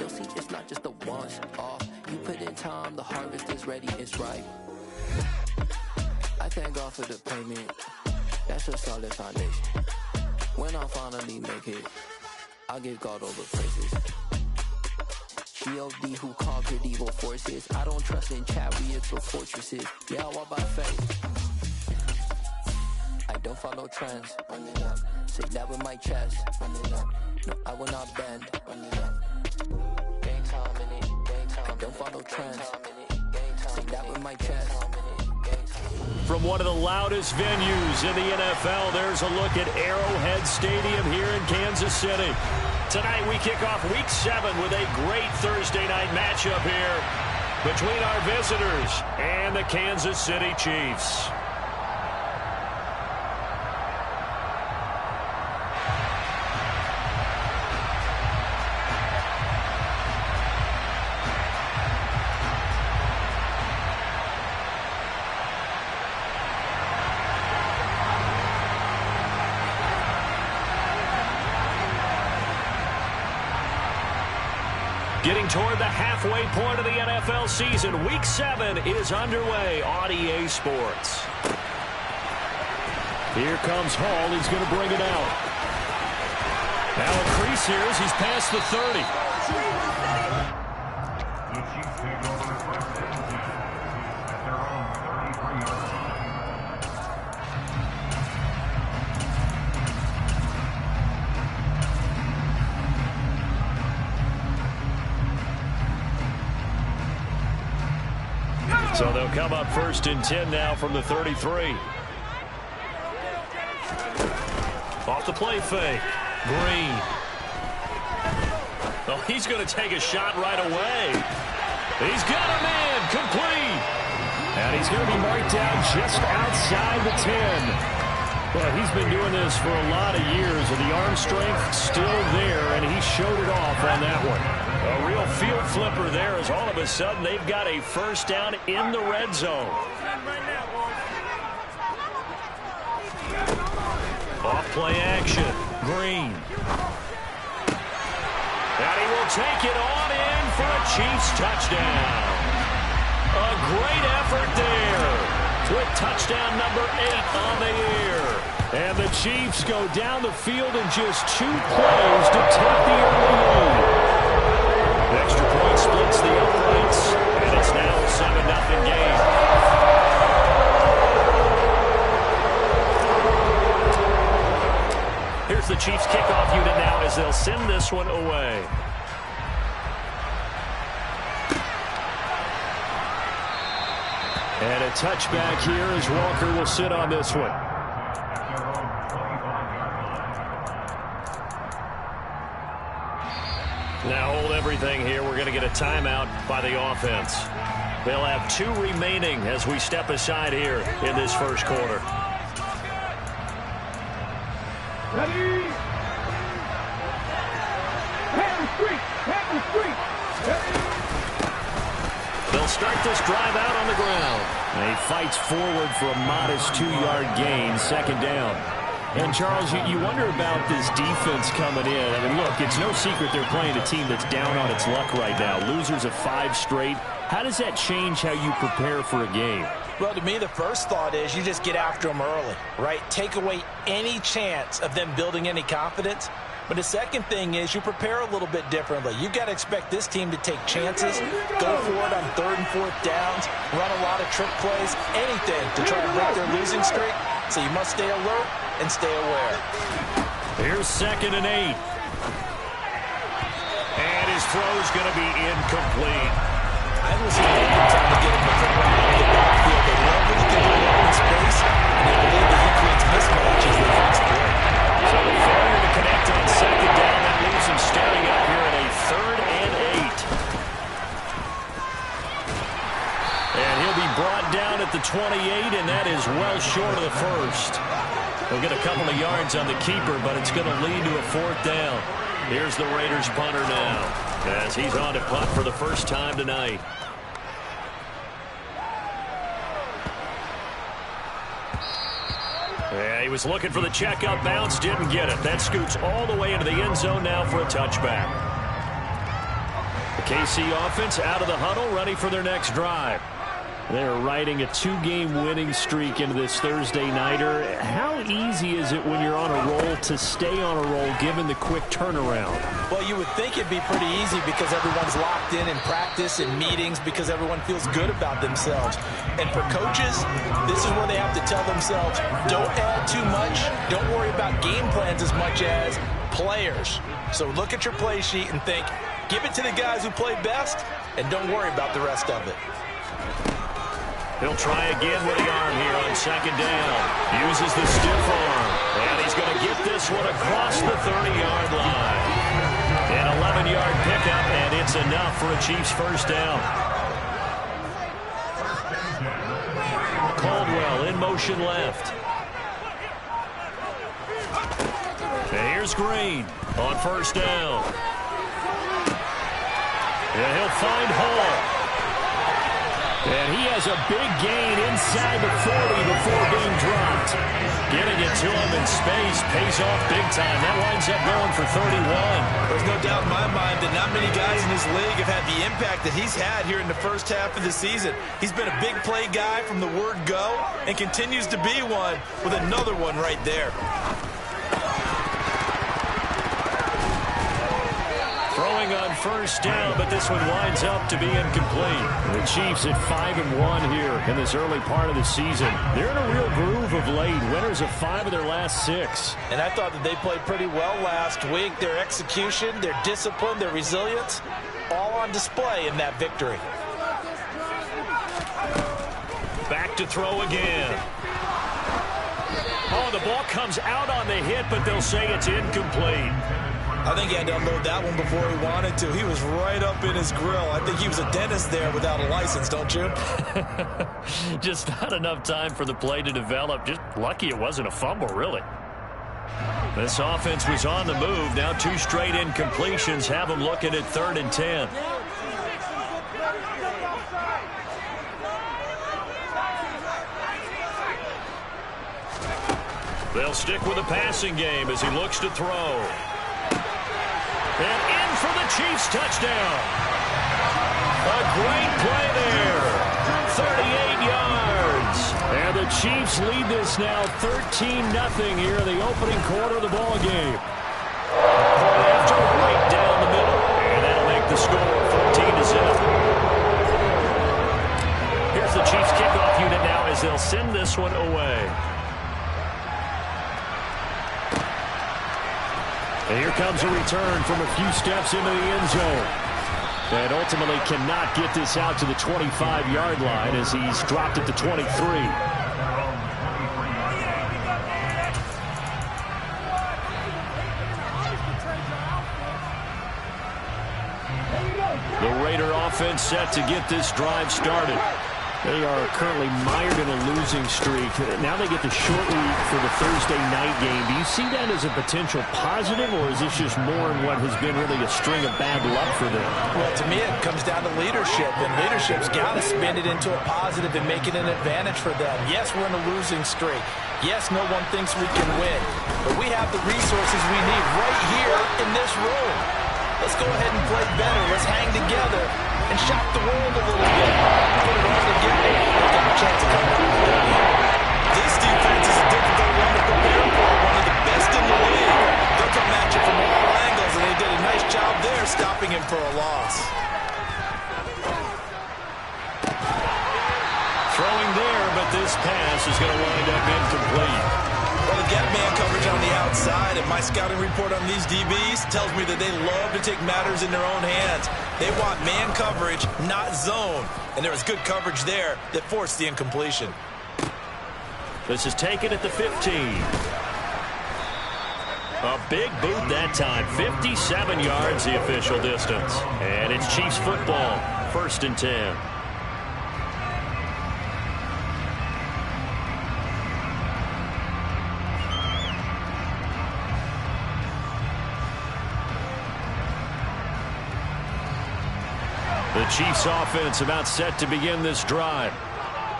they'll see it's not just a once off. You put in time, the harvest is ready, it's ripe. I thank God for the payment, that's a solid foundation. When I finally make it, I'll give God all the praises. G.O.D. who conquered evil forces. I don't trust in chariots or fortresses. Yeah, I walk by faith. I don't follow trends. Run it up. Say that with my chest. Run it up. No, I will not bend. Run it up. Game time in it. Game time. I don't follow trends. Say that with my chest. From one of the loudest venues in the NFL, there's a look at Arrowhead Stadium here in Kansas City. Tonight we kick off Week 7 with a great Thursday night matchup here between our visitors and the Kansas City Chiefs. Getting toward the halfway point of the NFL season, Week 7 is underway on EA Sports. Here comes Hall. He's going to bring it out. Now a crease here as he's past the 30. So they'll come up 1st and 10 now from the 33. Off the play fake. Green. Oh, he's going to take a shot right away. He's got a man complete. And he's going to be marked down just outside the 10. Well, he's been doing this for a lot of years, and the arm strength still there, and he showed it off on that one. A real field flipper there as all of a sudden they've got a first down in the red zone. Off play action. Green. And he will take it on in for a Chiefs touchdown. A great effort there. With touchdown number 8 on the year. And the Chiefs go down the field in just 2 plays to take the early lead. Extra point splits the uprights, and it's now a 7-0 game. Here's the Chiefs kickoff unit now as they'll send this one away. And a touchback here as Walker will sit on this one. Now hold everything here. We're going to get a timeout by the offense. They'll have 2 remaining as we step aside here in this first quarter. Ready? They'll start this drive out on the ground. And he fights forward for a modest 2-yard gain, 2nd down. And, Charles, you wonder about this defense coming in. I mean, look, it's no secret they're playing a team that's down on its luck right now. Losers of 5 straight. How does that change how you prepare for a game? Well, to me, the first thought is you just get after them early, right? Take away any chance of them building any confidence. But the second thing is you prepare a little bit differently. You've got to expect this team to take chances, go for it on 3rd and 4th downs, run a lot of trick plays, anything to try to break their losing streak. So you must stay alert and stay aware. Here's 2nd and 8. And his throw's going to be incomplete. I haven't seen anything time to get him the football out of the backfield. They love when he gets him in space, and they believe that he creates mismatches that fast play. So the failure to connect on 2nd down, that leaves him standing up here at a 3rd and 8. And he'll be brought down at the 28, and that is well short of the first. He'll get a couple of yards on the keeper, but it's going to lead to a 4th down. Here's the Raiders punter now, as he's on to punt for the first time tonight. Yeah, he was looking for the check-up bounce, didn't get it. That scoots all the way into the end zone now for a touchback. KC offense out of the huddle, ready for their next drive. They're riding a 2-game winning streak into this Thursday nighter. How easy is it when you're on a roll to stay on a roll given the quick turnaround? Well, you would think it'd be pretty easy because everyone's locked in practice and meetings because everyone feels good about themselves. And for coaches, this is where they have to tell themselves, don't add too much. Don't worry about game plans as much as players. So look at your play sheet and think, give it to the guys who play best and don't worry about the rest of it. He'll try again with the arm here on second down. Uses the stiff arm. And he's going to get this one across the 30-yard line. An 11-yard pickup, and it's enough for a Chiefs first down. Caldwell in motion left. And here's Green on first down. And he'll find Hall. And he has a big gain inside the 40 before being dropped. Getting it to him in space pays off big time. That winds up going for 31. There's no doubt in my mind that not many guys in this league have had the impact that he's had here in the first half of the season. He's been a big play guy from the word go and continues to be one with another one right there. Throwing on first down, but this one winds up to be incomplete. The Chiefs at 5-1 here in this early part of the season. They're in a real groove of late. Winners of 5 of their last 6. And I thought that they played pretty well last week. Their execution, their discipline, their resilience, all on display in that victory. Back to throw again. Oh, the ball comes out on the hit, but they'll say it's incomplete. I think he had to unload that one before he wanted to. He was right up in his grill. I think he was a dentist there without a license, don't you? Just not enough time for the play to develop. Just lucky it wasn't a fumble, really. This offense was on the move. Now 2 straight incompletions have them looking at 3rd and 10. They'll stick with the passing game as he looks to throw. And in for the Chiefs touchdown. A great play there. 38 yards. And the Chiefs lead this now 13-0 here in the opening quarter of the ball game. Point after right down the middle. And that'll make the score 14-0. Here's the Chiefs kickoff unit now as they'll send this one away. And here comes a return from a few steps into the end zone. And ultimately cannot get this out to the 25-yard line as he's dropped at the 23. The Raider offense set to get this drive started. They are currently mired in a losing streak. Now they get the short week for the Thursday night game. Do you see that as a potential positive, or is this just more in what has been really a string of bad luck for them? Well, to me, it comes down to leadership, and leadership's got to spin it into a positive and make it an advantage for them. Yes, we're in a losing streak. Yes, no one thinks we can win, but we have the resources we need right here in this room. Let's go ahead and play better. Let's hang together and shock the world a little bit. Put it all together. We've got a chance to come out with that. This defense is a difficult one to prepare for. One of the best in the league. They'll come at you from all angles, and they did a nice job there stopping him for a loss. Throwing there, but this pass is going to wind up incomplete. Well, the gap man coverage on the outside, and my scouting report on these DBs tells me that they love to take matters in their own hands. They want man coverage, not zone. And there was good coverage there that forced the incompletion. This is taken at the 15. A big boot that time. 57 yards the official distance. And it's Chiefs football. 1st and 10. The Chiefs offense about set to begin this drive.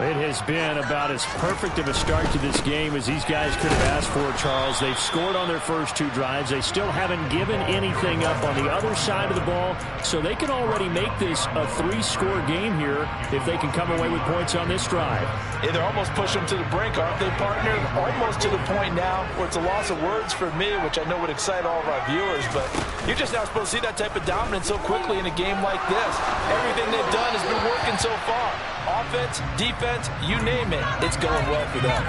It has been about as perfect of a start to this game as these guys could have asked for, Charles. They've scored on their first 2 drives. They still haven't given anything up on the other side of the ball, so they can already make this a 3-score game here if they can come away with points on this drive. Yeah, they're almost pushing them to the brink, aren't they, partner? Almost to the point now where it's a loss of words for me, which I know would excite all of our viewers, but you're just not supposed to see that type of dominance so quickly in a game like this. Everything they've done has been working so far. Offense, defense, you name it, it's going well for them.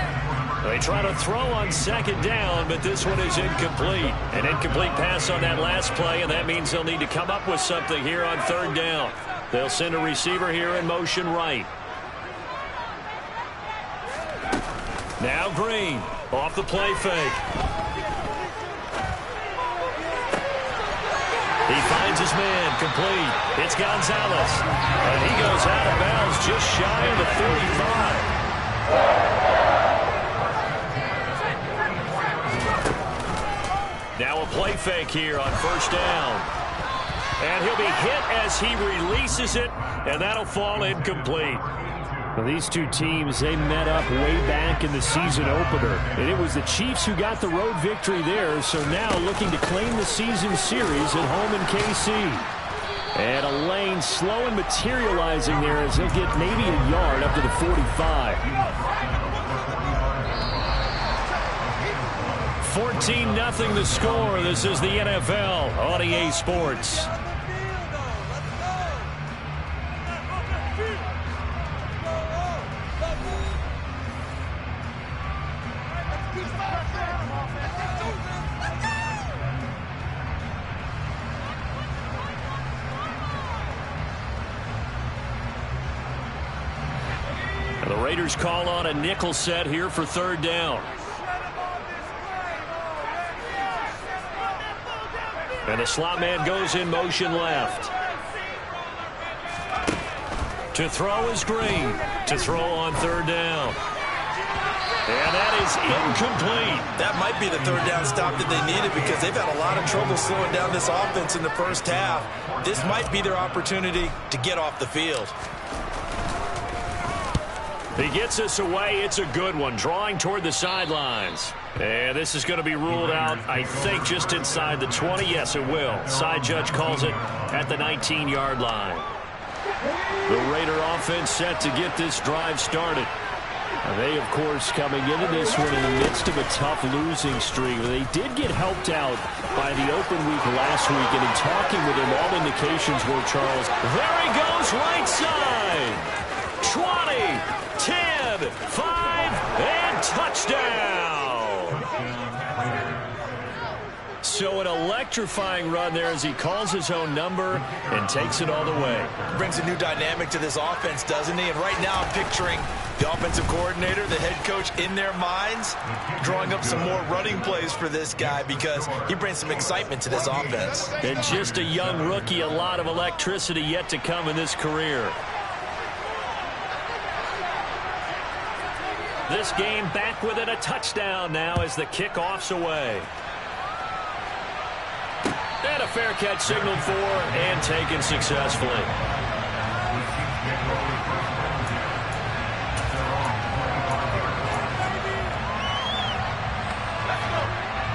They try to throw on second down, but this one is incomplete. An incomplete pass on that last play, and that means they'll need to come up with something here on third down. They'll send a receiver here in motion right. Now Green, off the play fake. He finds his man, complete. It's Gonzalez. And he goes out of bounds just shy of the 45. Now a play fake here on first down. And he'll be hit as he releases it, and that'll fall incomplete. Well, these two teams, they met up way back in the season opener. And it was the Chiefs who got the road victory there, so now looking to claim the season series at home in KC. And a lane slow and materializing there as he'll get maybe a yard up to the 45. 14-0 the score. This is the NFL on EA Sports. The Raiders call on a nickel set here for third down. And the slot man goes in motion left. To throw is Green. To throw on third down. And that is incomplete. That might be the third down stop that they needed because they've had a lot of trouble slowing down this offense in the first half. This might be their opportunity to get off the field. He gets us away. It's a good one. Drawing toward the sidelines. And this is going to be ruled out, I think, just inside the 20. Yes, it will. Side judge calls it at the 19-yard line. The Raider offense set to get this drive started. They, of course, coming into this one in the midst of a tough losing streak. They did get helped out by the open week last week, and in talking with him, all indications were, Charles, there he goes, right side. 20, 10, 5, and touchdown. So an electrifying run there as he calls his own number and takes it all the way. Brings a new dynamic to this offense, doesn't he? And right now I'm picturing the offensive coordinator, the head coach in their minds, drawing up some more running plays for this guy because he brings some excitement to this offense. And just a young rookie, a lot of electricity yet to come in this career. This game back within a touchdown now as the kickoff's away. And a fair catch signaled for and taken successfully.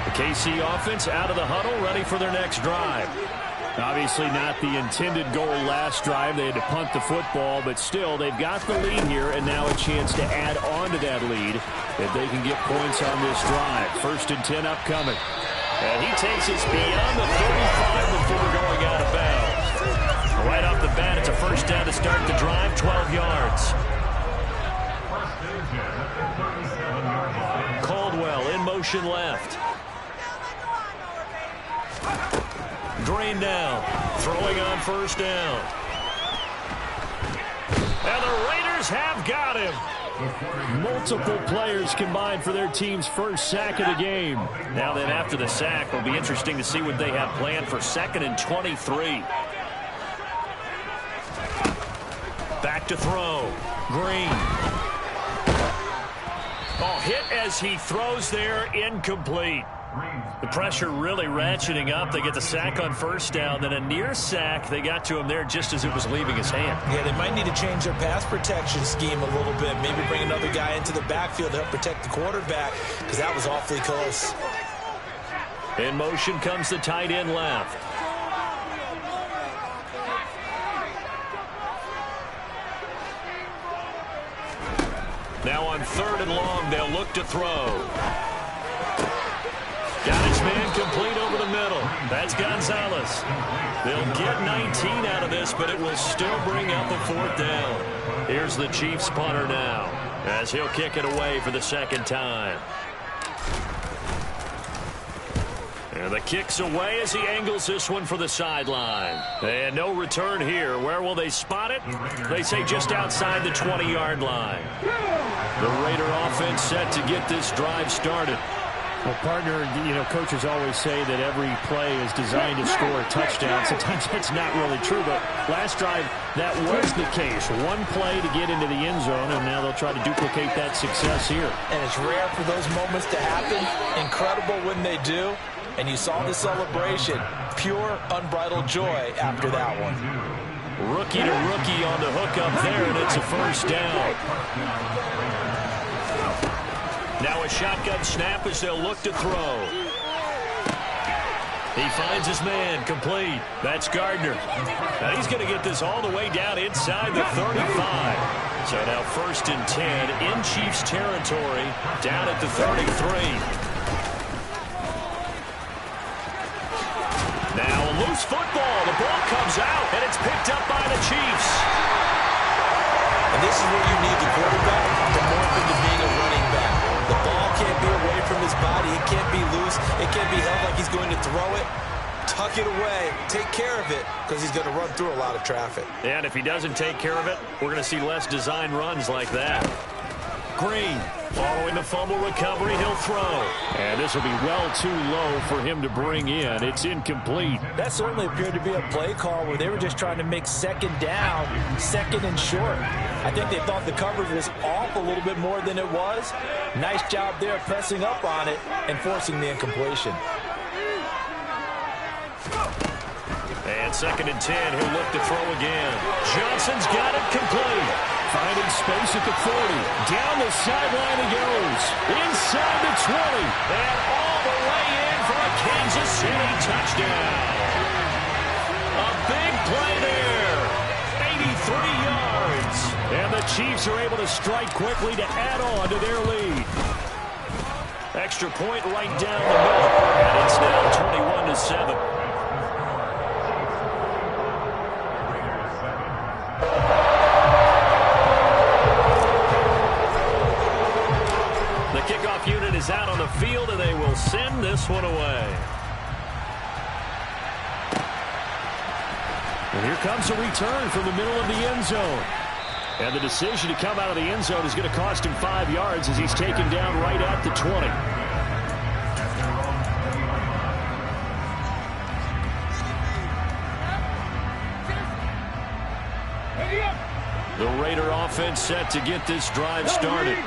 The KC offense out of the huddle, ready for their next drive. Obviously not the intended goal last drive. They had to punt the football, but still they've got the lead here and now a chance to add on to that lead if they can get points on this drive. 1st and 10 upcoming. And he takes us beyond the 35 before going out of bounds. Right off the bat, it's a first down to start the drive, 12 yards. Caldwell in motion left. Green down, throwing on first down. And the Raiders have got him. Multiple players combined for their team's first sack of the game. Now then, after the sack, it'll be interesting to see what they have planned for 2nd and 23. Back to throw. Green. Oh, hit as he throws there, incomplete. The pressure really ratcheting up. They get the sack on first down, then a near sack. They got to him there just as it was leaving his hand. Yeah, they might need to change their pass protection scheme a little bit. Maybe bring another guy into the backfield to help protect the quarterback, because that was awfully close. In motion comes the tight end left. Now on 3rd and long, they'll look to throw. Got his man complete over the middle. That's Gonzalez. They'll get 19 out of this, but it will still bring up a 4th down. Here's the Chiefs punter now, as he'll kick it away for the 2nd time. And the kick's away as he angles this one for the sideline. And no return here. Where will they spot it? They say just outside the 20-yard line. The Raider offense set to get this drive started. Well, partner, coaches always say that every play is designed to score a touchdown. Sometimes that's not really true, but last drive, that was the case. One play to get into the end zone, and now they'll try to duplicate that success here. And it's rare for those moments to happen. Incredible when they do. And you saw the celebration. Pure, unbridled joy after that one. Rookie to rookie on the hook up there, and it's a 1st down. Now a shotgun snap as they'll look to throw. He finds his man complete. That's Gardner. Now he's going to get this all the way down inside the 35. So now 1st and 10 in Chiefs territory, down at the 33. Now a loose football. The ball comes out, and it's picked up by the Chiefs. And this is where you need the quarterback to morph into being a running back. The ball can't be away from his body. It can't be loose. It can't be held like he's going to throw it. Tuck it away. Take care of it, because he's going to run through a lot of traffic. And if he doesn't take care of it, we're going to see less design runs like that. Green, following the fumble recovery, he'll throw. And this will be well too low for him to bring in. It's incomplete. That certainly appeared to be a play call where they were just trying to make 2nd down, 2nd and short. I think they thought the coverage was off a little bit more than it was. Nice job there pressing up on it and forcing the incompletion. And 2nd and 10, he'll look to throw again. Johnson's got it complete. Finding space at the 40. Down the sideline he goes. Inside the 20. And all the way in for a Kansas City touchdown. A big play there. 83 yards. And the Chiefs are able to strike quickly to add on to their lead. Extra point right down the middle. And it's now 21-7. Kickoff unit is out on the field, and they will send this one away. And here comes a return from the middle of the end zone. And the decision to come out of the end zone is going to cost him 5 yards as he's taken down right at the 20. The Raider offense set to get this drive started.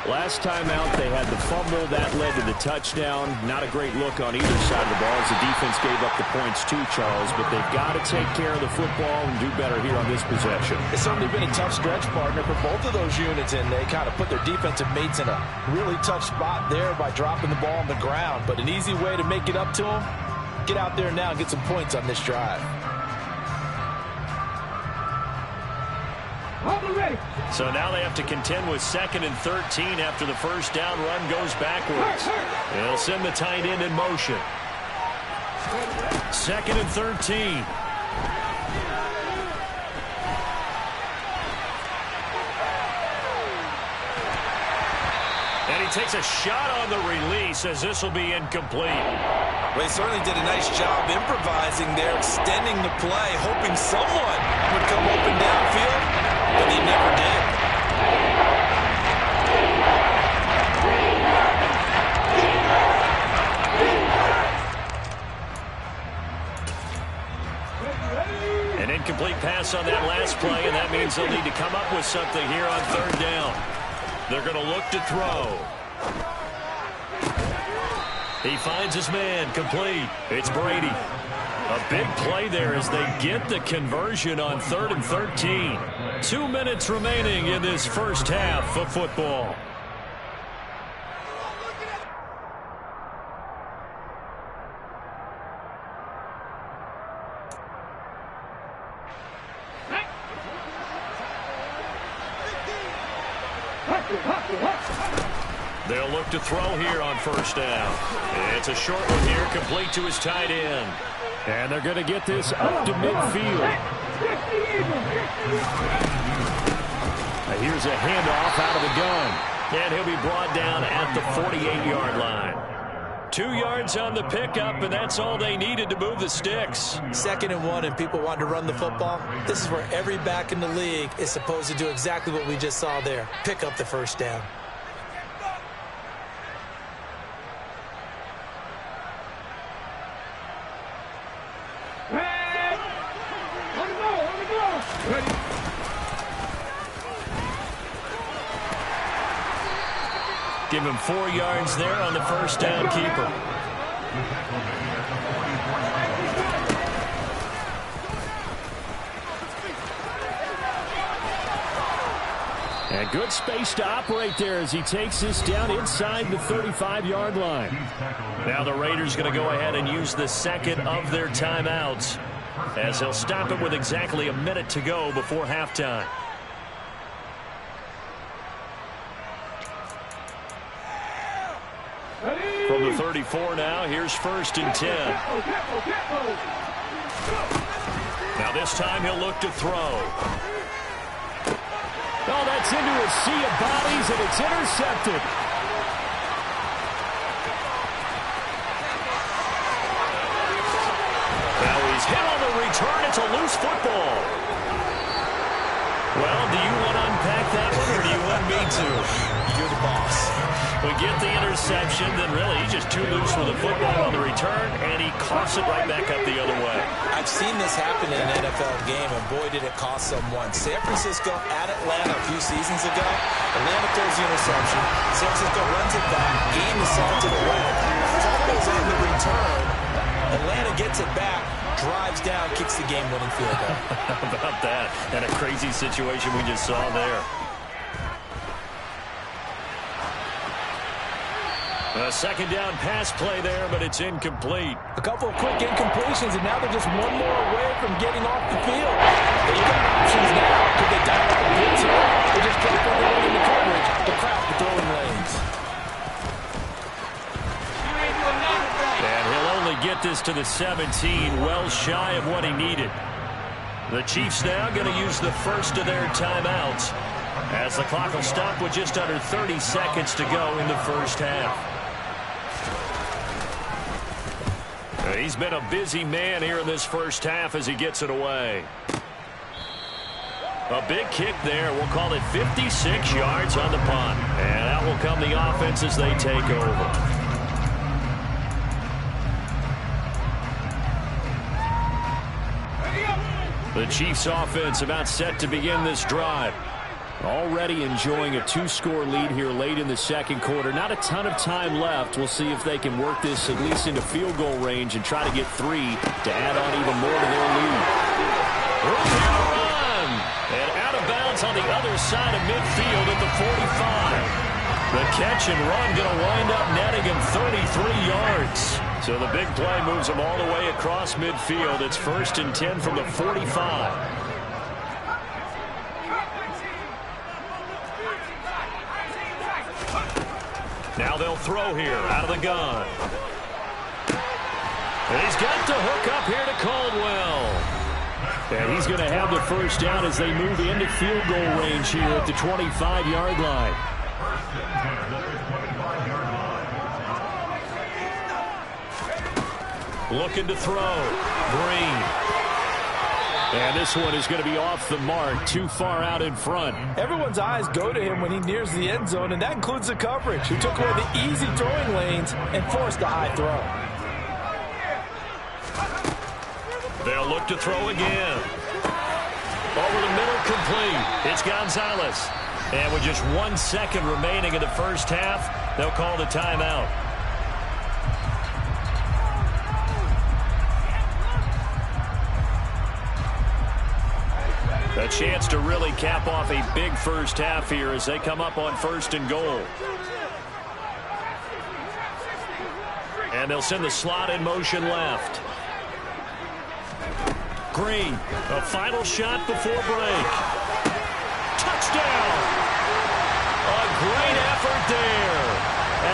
Last time out, they had the fumble. That led to the touchdown. Not a great look on either side of the ball as the defense gave up the points too, Charles. But they've got to take care of the football and do better here on this possession. It's certainly been a tough stretch, partner, for both of those units, and they kind of put their defensive mates in a really tough spot there by dropping the ball on the ground. But an easy way to make it up to them, get out there now and get some points on this drive. So now they have to contend with 2nd and 13 after the 1st down run goes backwards. They'll send the tight end in motion. 2nd and 13. And he takes a shot on the release as this will be incomplete. Well, he certainly did a nice job improvising there, extending the play, hoping someone would come open downfield, but he never did. An incomplete pass on that last play, and that means they'll need to come up with something here on 3rd down. They're going to look to throw. He finds his man, complete. It's Brady. A big play there as they get the conversion on 3rd and 13. 2 minutes remaining in this first half of football. They'll look to throw here on first down. It's a short one here, complete to his tight end. And they're going to get this up to midfield. Here's a handoff out of the gun. And he'll be brought down at the 48-yard line. 2 yards on the pickup, and that's all they needed to move the sticks. 2nd and 1, and people want to run the football. This is where every back in the league is supposed to do exactly what we just saw there. Pick up the first down. Give him 4 yards there on the first down keeper. And good space to operate there as he takes this down inside the 35-yard line. Now the Raiders going to go ahead and use the second of their timeouts as he'll stop it with exactly a minute to go before halftime. From the 34 now, here's 1st and 10. Now this time he'll look to throw. Oh, that's into a sea of bodies, and it's intercepted. Now he's hit on the return. It's a loose football. Well, do you want to unpack that one, or do you want me to? You're the boss. We get the interception, then really he's just too loose with the football on the return, and he coughs it right back up the other way. I've seen this happen in an NFL game, and boy, did it cost someone. San Francisco at Atlanta a few seasons ago. Atlanta throws the interception. San Francisco runs it back. Game is salted away. Fumbles on the return. Atlanta gets it back, drives down, kicks the game-winning field goal. How about that? And a crazy situation we just saw there. A second down pass play there, but it's incomplete. A couple of quick incompletions, and now they're just one more away from getting off the field. They've got options now. Could they dial up a blitz here? They just drop everyone in the coverage to craft the throwing lanes. And he'll only get this to the 17, well shy of what he needed. The Chiefs now going to use the first of their timeouts as the clock will stop with just under 30 seconds to go in the first half. He's been a busy man here in this first half as he gets it away. A big kick there. We'll call it 56 yards on the punt. And out will come the offense as they take over. The Chiefs offense about set to begin this drive. Already enjoying a 2-score lead here late in the second quarter. Not a ton of time left. We'll see if they can work this at least into field goal range and try to get 3 to add on even more to their lead. Room here to run. And out of bounds on the other side of midfield at the 45. The catch and run going to wind up netting him 33 yards. So the big play moves him all the way across midfield. It's 1st and 10 from the 45. Now they'll throw here out of the gun. And he's got the hook up here to Caldwell. And he's going to have the first down as they move into field goal range here at the 25-yard line. Looking to throw. Green. And this one is going to be off the mark, too far out in front. Everyone's eyes go to him when he nears the end zone, and that includes the coverage, who took away the easy throwing lanes and forced a high throw. They'll look to throw again. Over the middle, complete. It's Gonzalez. And with just 1 second remaining in the first half, they'll call the timeout. A chance to really cap off a big first half here as they come up on 1st and goal. And they'll send the slot in motion left. Green, a final shot before break. Touchdown! A great effort there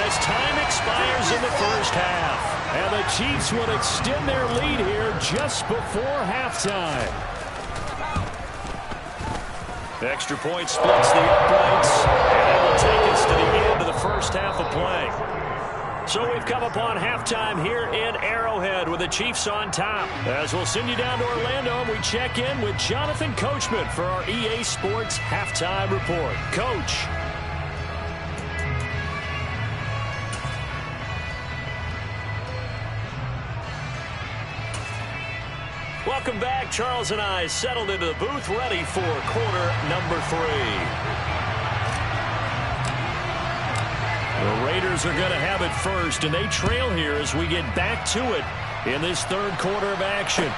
as time expires in the first half. And the Chiefs will extend their lead here just before halftime. Extra point splits the uprights, and it will take us to the end of the first half of play. So we've come upon halftime here in Arrowhead with the Chiefs on top. As we'll send you down to Orlando, and we check in with Jonathan Coachman for our EA Sports Halftime Report. Coach. Welcome back. Charles and I settled into the booth, ready for quarter number 3. The Raiders are going to have it first, and they trail here as we get back to it in this third quarter of action.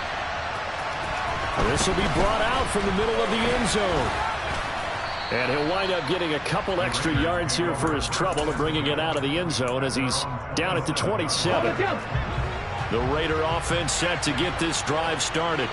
This will be brought out from the middle of the end zone. And he'll wind up getting a couple extra yards here for his trouble and bringing it out of the end zone as he's down at the 27. The Raider offense set to get this drive started.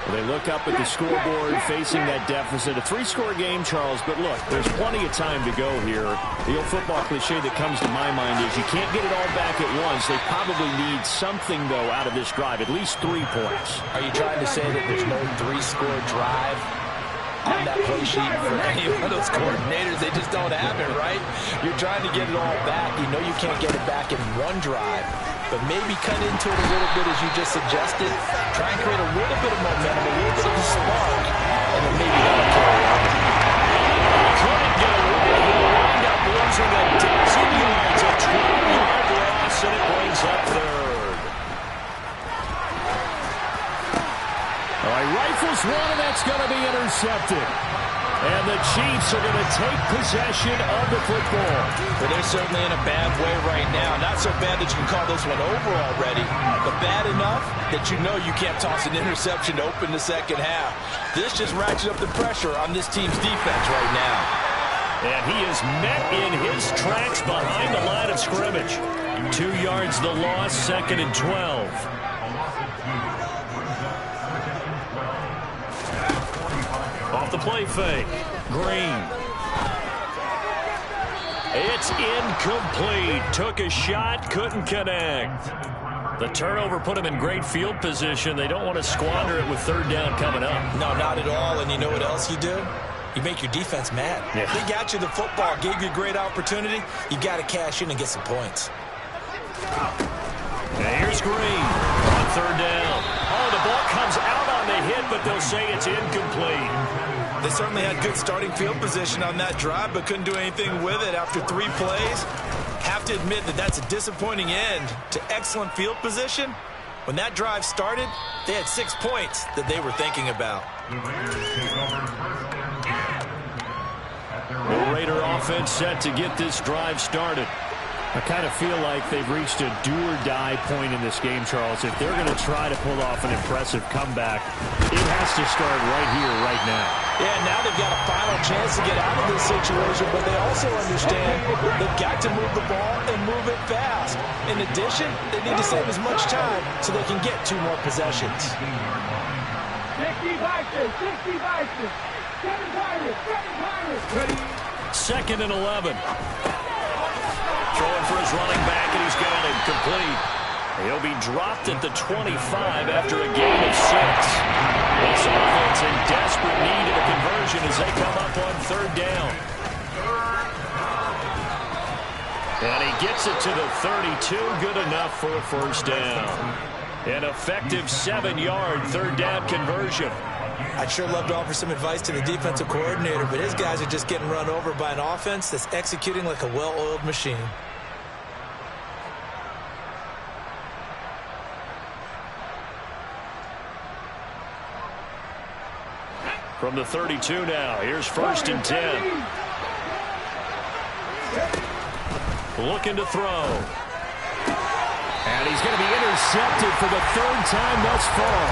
Well, they look up at the scoreboard facing that deficit. A 3-score game, Charles, but look, there's plenty of time to go here. The old football cliche that comes to my mind is you can't get it all back at once. They probably need something, though, out of this drive, at least 3 points. Are you trying to say that there's no 3-score drive on that play sheet for any one of those coordinators? They just don't have it, right? You're trying to get it all back. You know you can't get it back in one drive. But maybe cut into it a little bit as you just suggested. Try and create a little bit of momentum, a little bit of a spark, and then maybe that'll carry on. Couldn't get away. He'll wind up losing a dozen yards, a 12-yard loss, and it brings up third. All right, rifles one, and that's going to be intercepted. And the Chiefs are going to take possession of the football. Well, they're certainly in a bad way right now. Not so bad that you can call this one over already, but bad enough that you know you can't toss an interception to open the second half. This just ratchets up the pressure on this team's defense right now. And he is met in his tracks behind the line of scrimmage. 2 yards the loss, 2nd and 12. Off the play fake. Green. It's incomplete. Took a shot, couldn't connect. The turnover put him in great field position. They don't want to squander it with 3rd down coming up. No, not at all. And you know what else you do? You make your defense mad. Yeah. They got you the football, gave you a great opportunity. You got to cash in and get some points. And here's Green on 3rd down. Oh, the ball comes out on the hit, but they'll say it's incomplete. They certainly had good starting field position on that drive, but couldn't do anything with it after 3 plays. Have to admit that that's a disappointing end to excellent field position. When that drive started, they had 6 points that they were thinking about. The Raider offense set to get this drive started. I kind of feel like they've reached a do-or-die point in this game, Charles. If they're going to try to pull off an impressive comeback, it has to start right here, right now. Yeah, now they've got a final chance to get out of this situation, but they also understand they've got to move the ball and move it fast. In addition, they need to save as much time so they can get 2 more possessions. 60 Vikings, 60 Vikings, 7 Tigers, 7 Tigers. 2nd and 11. Throwing for his running back, and he's got it complete. He'll be dropped at the 25 after a gain of 6. This offense in desperate need of a conversion as they come up on 3rd down. And he gets it to the 32, good enough for a 1st down. An effective 7-yard 3rd down conversion. I'd sure love to offer some advice to the defensive coordinator, but his guys are just getting run over by an offense that's executing like a well-oiled machine. From the 32 now, here's 1st and 10. Looking to throw. And he's going to be intercepted for the 3rd time thus far.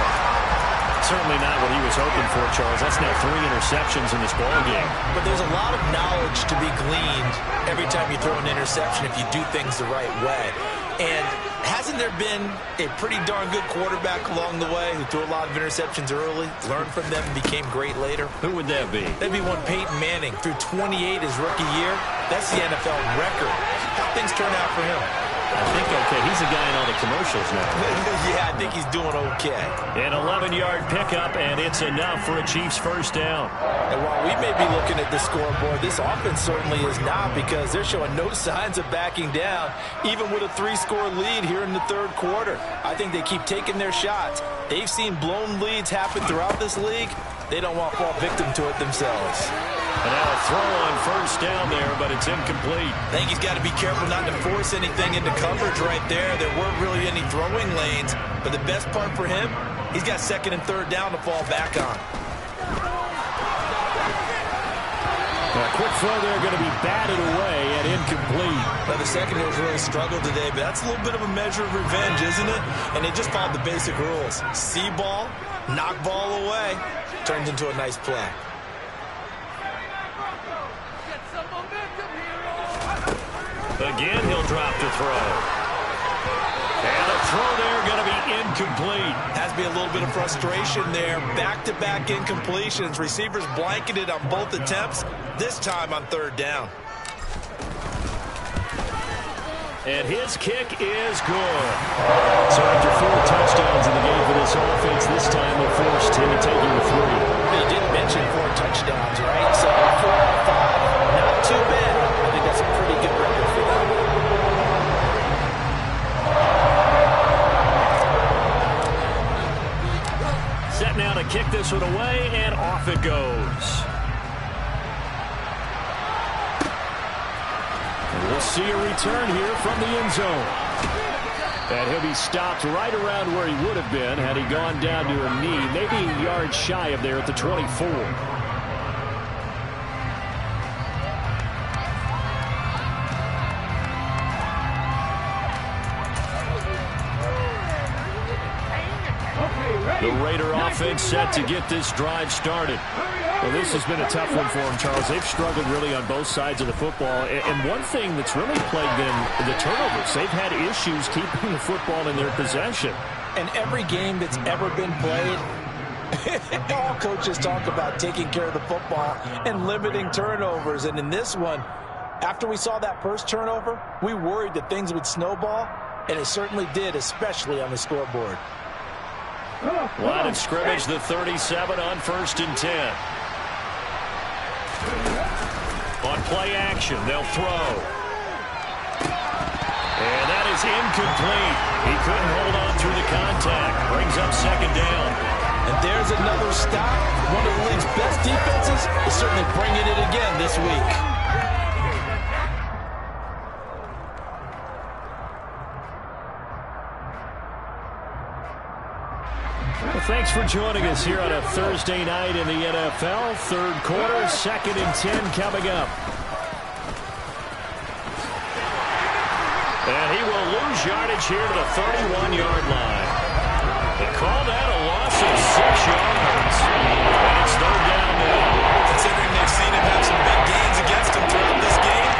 certainly not what he was hoping for, Charles. That's now 3 interceptions in this ballgame. But there's a lot of knowledge to be gleaned every time you throw an interception if you do things the right way. And hasn't there been a pretty darn good quarterback along the way who threw a lot of interceptions early, learned from them, and became great later? Who would that be? That'd be one Peyton Manning. Threw 28 his rookie year. That's the NFL record. How things turn out for him? I think okay. He's a guy in all the commercials now. Yeah, I think he's doing okay. An 11-yard pickup, and it's enough for a Chiefs first down. And while we may be looking at the scoreboard, this offense certainly is not, because they're showing no signs of backing down, even with a 3-score lead here in the third quarter. I think they keep taking their shots. They've seen blown leads happen throughout this league. They don't want to fall victim to it themselves. And now a throw on first down there, but it's incomplete. I think he's got to be careful not to force anything into coverage right there. There weren't really any throwing lanes, but the best part for him, he's got second and third down to fall back on. A quick throw there going to be batted away and incomplete. Well, the secondary's really struggled today, but that's a little bit of a measure of revenge, isn't it? And they just followed the basic rules. See ball, knock ball away, turns into a nice play. Again, he'll drop to throw. And a throw there going to be incomplete. Has to be a little bit of frustration there. Back-to-back incompletions. Receivers blanketed on both attempts, this time on third down. And his kick is good. So after 4 touchdowns in the game for this offense, this time they forced him to take him to 3. You didn't mention 4 touchdowns, right? So 4 out of 5, not too bad. I think that's a pretty good record for them. Set now to kick this one away, and off it goes. And we'll see a return here from the end zone. And he'll be stopped right around where he would have been had he gone down to a knee, maybe a yard shy of there at the 24. The Raider offense set to get this drive started. Well, this has been a tough one for them, Charles. They've struggled really on both sides of the football. And one thing that's really plagued them, the turnovers. They've had issues keeping the football in their possession. And every game that's ever been played, all coaches talk about taking care of the football and limiting turnovers. And in this one, after we saw that first turnover, we worried that things would snowball, and it certainly did, especially on the scoreboard. Line of scrimmage, the 37 on 1st and 10. On play action, they'll throw. And that is incomplete. He couldn't hold on through the contact. Brings up second down. And there's another stop. One of the league's best defenses is certainly bringing it again this week. Well, thanks for joining us here on a Thursday night in the NFL. Third quarter, 2nd and 10 coming up. And he will lose yardage here to the 31-yard line. They call that a loss of 6 yards. And it's third down now. Considering they've seen him have some big gains against him throughout this game,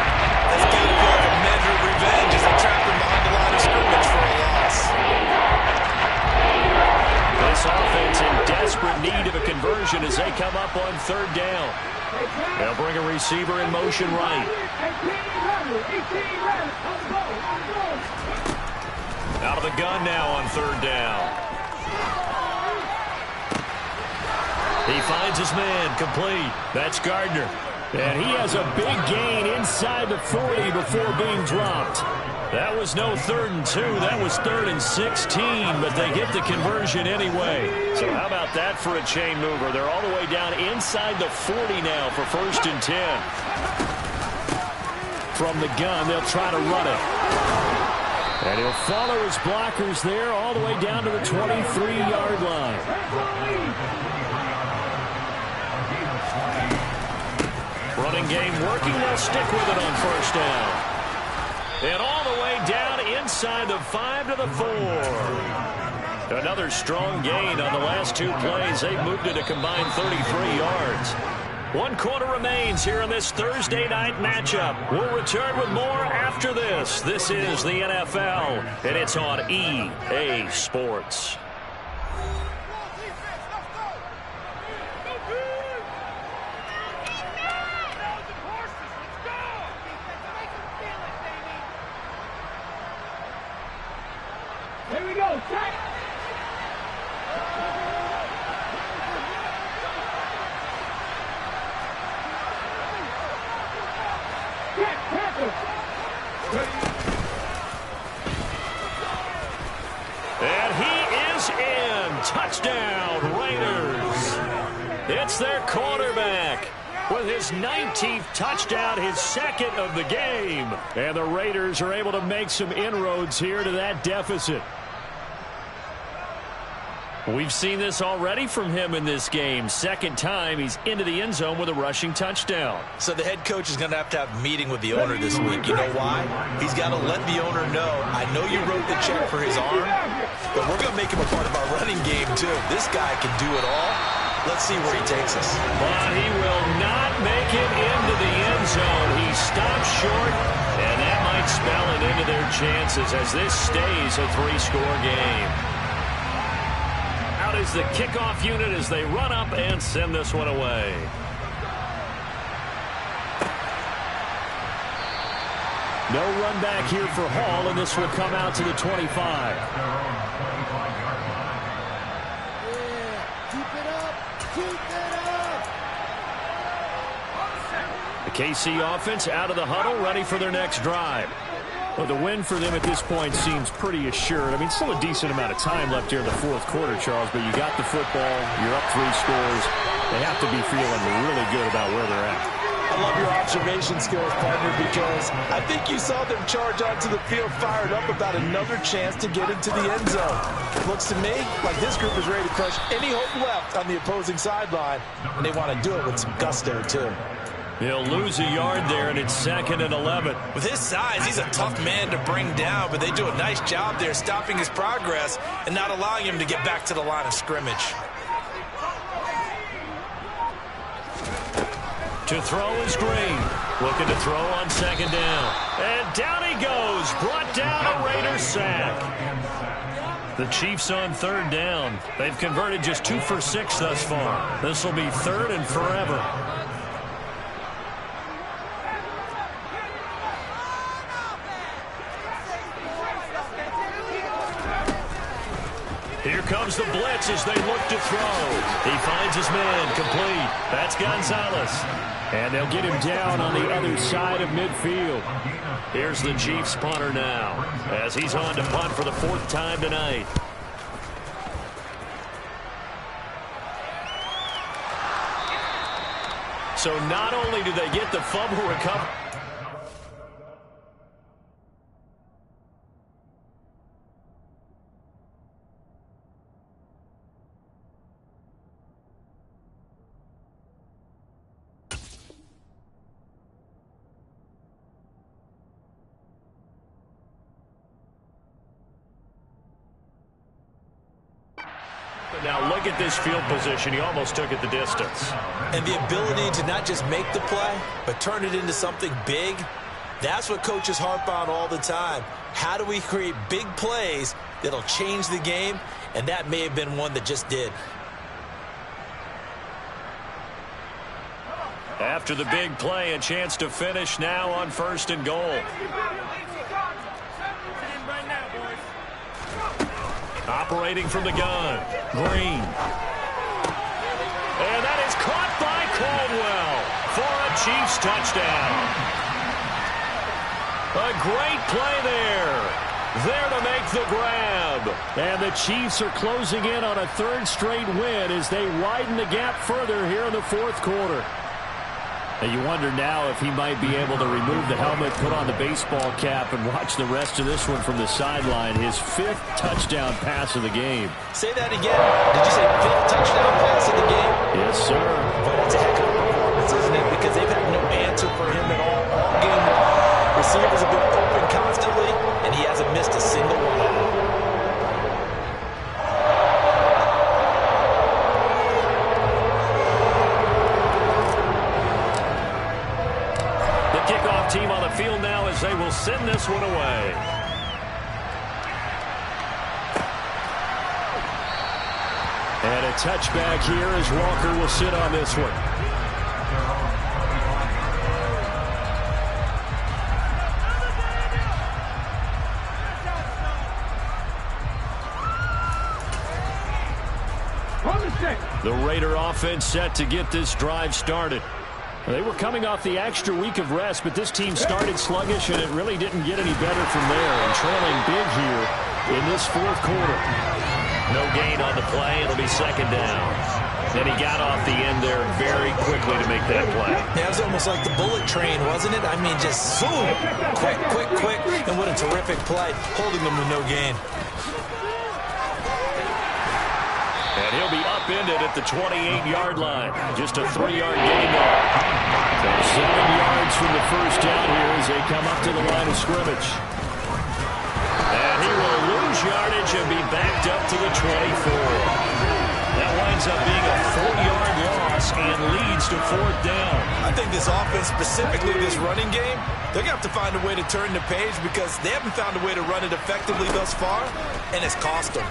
that's got to feel like a measure of revenge as they trap him behind the line of scrimmage for a loss. This offense in desperate need of a conversion as they come up on third down. They'll bring a receiver in motion right. Out of the gun now on third down. He finds his man, complete. That's Gardner. And he has a big gain inside the 40 before being dropped. That was no 3rd and 2. That was 3rd and 16, but they get the conversion anyway. So how about that for a chain mover? They're all the way down inside the 40 now for 1st and 10. From the gun, they'll try to run it. And he'll follow his blockers there all the way down to the 23-yard line. Running game working. They'll stick with it on 1st down. And all the way down inside the 5 to the 4. Another strong gain on the last 2 plays. They've moved it a combined 33 yards. 1 quarter remains here in this Thursday night matchup. We'll return with more after this. This is the NFL, and it's on EA Sports. Here we go, set! And he is in. Touchdown, Raiders. It's their quarterback with his 19th touchdown, his second of the game. And the Raiders are able to make some inroads here to that deficit. We've seen this already from him in this game. Second time he's into the end zone with a rushing touchdown. So the head coach is going to have a meeting with the owner this week. You know why? He's got to let the owner know, I know you wrote the check for his arm, but we're going to make him a part of our running game too. This guy can do it all. Let's see where he takes us. But he will not make it into the end zone. He stops short, and that might spell it into their chances as this stays a 3-score game. Out is the kickoff unit as they run up and send this one away. No run back here for Hall, and this will come out to the 25. The KC offense out of the huddle, ready for their next drive. Well, the win for them at this point seems pretty assured. I mean, still a decent amount of time left here in the fourth quarter, Charles, but you got the football, you're up 3 scores. They have to be feeling really good about where they're at. I love your observation skills, partner, because I think you saw them charge onto the field fired up about another chance to get into the end zone. Looks to me like this group is ready to crush any hope left on the opposing sideline, and they want to do it with some gusto, too. He'll lose a yard there, and it's 2nd and 11. With his size, he's a tough man to bring down, but they do a nice job there stopping his progress and not allowing him to get back to the line of scrimmage. To throw is Green. Looking to throw on 2nd down. And down he goes. Brought down a Raiders sack. The Chiefs on 3rd down. They've converted just 2 for 6 thus far. This will be 3rd and forever. Here comes the blitz as they look to throw. He finds his man complete. That's Gonzalez. And they'll get him down on the other side of midfield. Here's the Chiefs punter now as he's on to punt for the 4th time tonight. So not only do they get the fumble recovery, now look at this field position. He almost took it the distance. And the ability to not just make the play, but turn it into something big, that's what coaches harp on all the time. How do we create big plays that'll change the game? And that may have been one that just did. After the big play, a chance to finish now on 1st and goal. Operating from the gun, Green. And that is caught by Caldwell for a Chiefs touchdown. A great play there. There to make the grab. And the Chiefs are closing in on a 3rd straight win as they widen the gap further here in the 4th quarter. And you wonder now if he might be able to remove the helmet, put on the baseball cap, and watch the rest of this one from the sideline. His 5th touchdown pass of the game. Say that again. Did you say 5th touchdown pass of the game? Yes, sir. But that's a heck of a performance, isn't it? Because they've had no answer for him at all game long. Receivers have been open constantly, and he hasn't missed a single one. kickoff team on the field now as they will send this one away. And a touchback here as Walker will sit on this one. The Raider offense set to get this drive started. They were coming off the extra week of rest, but this team started sluggish, and it really didn't get any better from there. And trailing big here in this fourth quarter. No gain on the play. It'll be second down. And he got off the end there very quickly to make that play. Yeah, it was almost like the bullet train, wasn't it? I mean, just zoom. Quick, quick, quick. And what a terrific play, holding them with no gain. And he'll be upended at the 28-yard line. Just a 3-yard gain there. So 7 yards from the first down here as they come up to the line of scrimmage. And he will lose yardage and be backed up to the 24. That winds up being a 4-yard loss and leads to fourth down. I think this offense, specifically this running game, they're going to have to find a way to turn the page because they haven't found a way to run it effectively thus far, and it's cost them.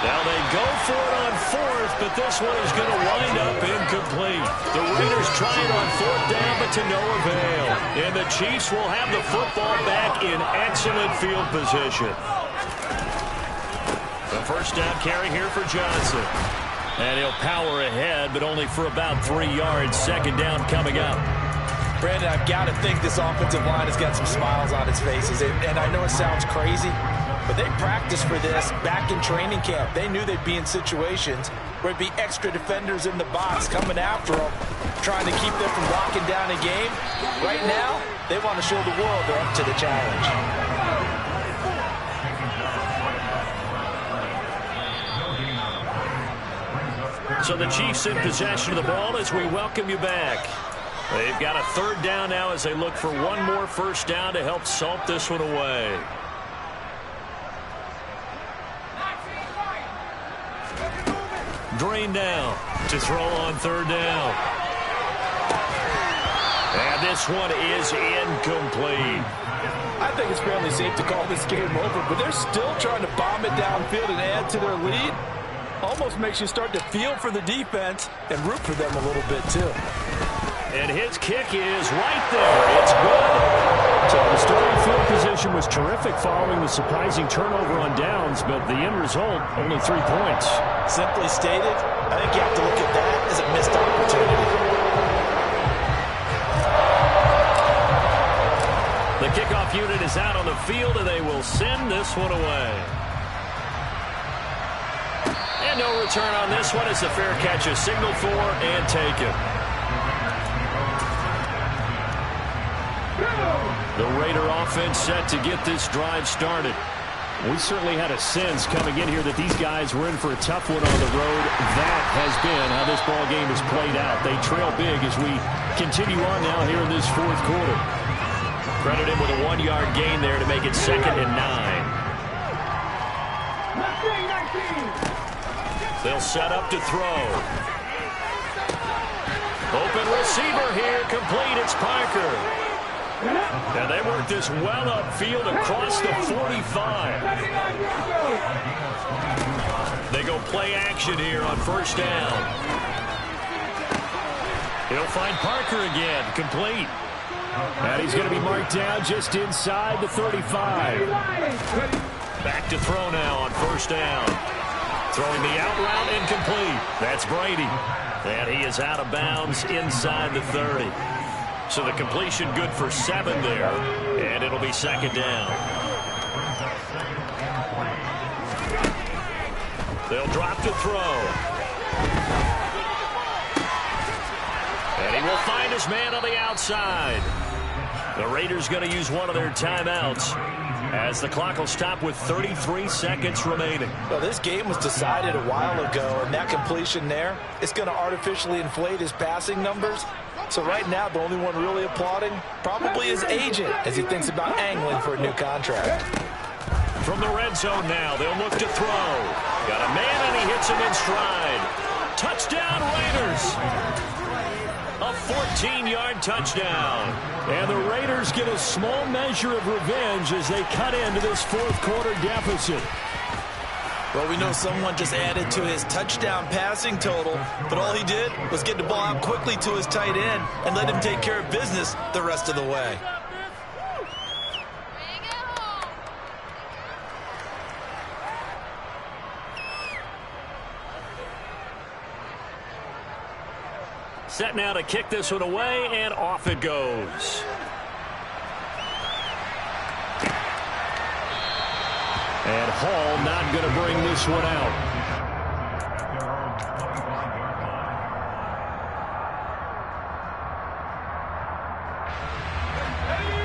Now they go for it on fourth, but this one is going to wind up incomplete. The Raiders try it on fourth down, but to no avail. And the Chiefs will have the football back in excellent field position. The first down carry here for Johnson. And he'll power ahead, but only for about 3 yards. Second down coming up. Brandon, I've got to think this offensive line has got some smiles on its faces. And I know it sounds crazy, but they practiced for this back in training camp. They knew they'd be in situations where it'd be extra defenders in the box coming after them, trying to keep them from locking down a game. Right now, they want to show the world they're up to the challenge. So the Chiefs in possession of the ball as we welcome you back. They've got a third down now as they look for one more first down to help salt this one away. Drain down to throw on third down. And this one is incomplete. I think it's fairly safe to call this game over, but they're still trying to bomb it downfield and add to their lead. Almost makes you start to feel for the defense and root for them a little bit, too. And his kick is right there. It's good. So the starting field position was terrific following the surprising turnover on downs, but the end result, only 3 points. Simply stated, I think you have to look at that as a missed opportunity. The kickoff unit is out on the field, and they will send this one away. And no return on this one as the fair catch is signaled for and taken. The Raider offense set to get this drive started. We certainly had a sense coming in here that these guys were in for a tough one on the road. That has been how this ball game has played out. They trail big as we continue on now here in this fourth quarter. Credit him with a 1-yard gain there to make it 2nd and 9. They'll set up to throw. Open receiver here, complete. It's Parker. And they work this well upfield across the 45. They go play action here on first down. He'll find Parker again, complete. And he's going to be marked down just inside the 35. Back to throw now on first down. Throwing the out route incomplete. That's Brady. And he is out of bounds inside the 30. So the completion good for 7 there. And it'll be second down. They'll drop to throw. And he will find his man on the outside. The Raiders going to use one of their timeouts as the clock will stop with 33 seconds remaining. Well, this game was decided a while ago, and that completion there, it's going to artificially inflate his passing numbers. So right now, the only one really applauding probably his agent as he thinks about angling for a new contract. From the red zone now, they'll look to throw. Got a man, and he hits him in stride. Touchdown, Raiders. A 15-yard touchdown. And the Raiders get a small measure of revenge as they cut into this fourth quarter deficit. Well, we know someone just added to his touchdown passing total, but all he did was get the ball out quickly to his tight end and let him take care of business the rest of the way. Set now to kick this one away, and off it goes. And Hall not going to bring this one out.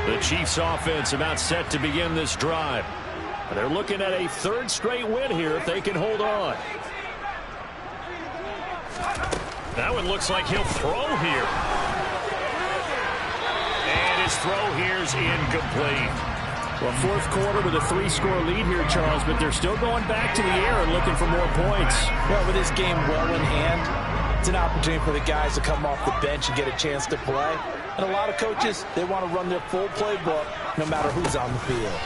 The Chiefs offense about set to begin this drive. They're looking at a third straight win here if they can hold on. That one looks like he'll throw here. And his throw here's incomplete. Well, fourth quarter with a 3-score lead here, Charles, but they're still going back to the air and looking for more points. Well, with this game well in hand, it's an opportunity for the guys to come off the bench and get a chance to play. And a lot of coaches, they want to run their full playbook no matter who's on the field.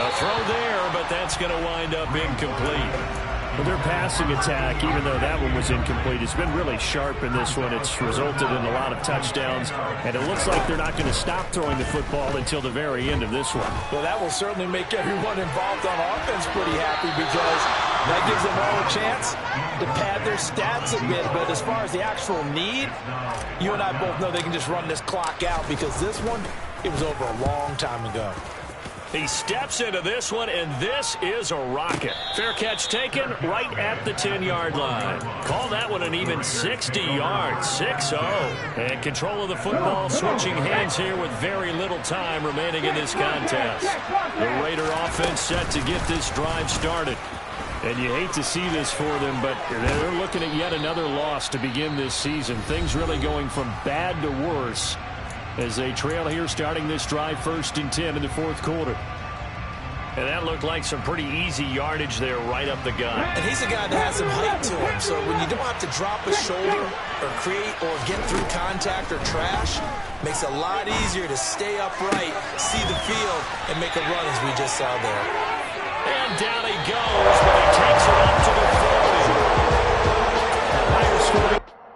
A throw there, but that's going to wind up incomplete. Well, their passing attack, even though that one was incomplete, has been really sharp in this one. It's resulted in a lot of touchdowns, and it looks like they're not going to stop throwing the football until the very end of this one. Well, that will certainly make everyone involved on offense pretty happy because that gives them all a chance to pad their stats a bit. But as far as the actual need, you and I both know they can just run this clock out because this one, it was over a long time ago. He steps into this one, and this is a rocket. Fair catch taken right at the 10-yard line. Call that one an even 60 yards, 6-0. And control of the football switching hands here with very little time remaining in this contest. The Raider offense set to get this drive started. And you hate to see this for them, but they're looking at yet another loss to begin this season. Things really going from bad to worse as they trail here starting this drive 1st and 10 in the fourth quarter. And that looked like some pretty easy yardage there right up the gut. And he's a guy that has some height to him, so when you don't have to drop a shoulder or create or get through contact or trash, makes it a lot easier to stay upright, see the field, and make a run as we just saw there. And down he goes, but he takes it up to the 40. Higher scoring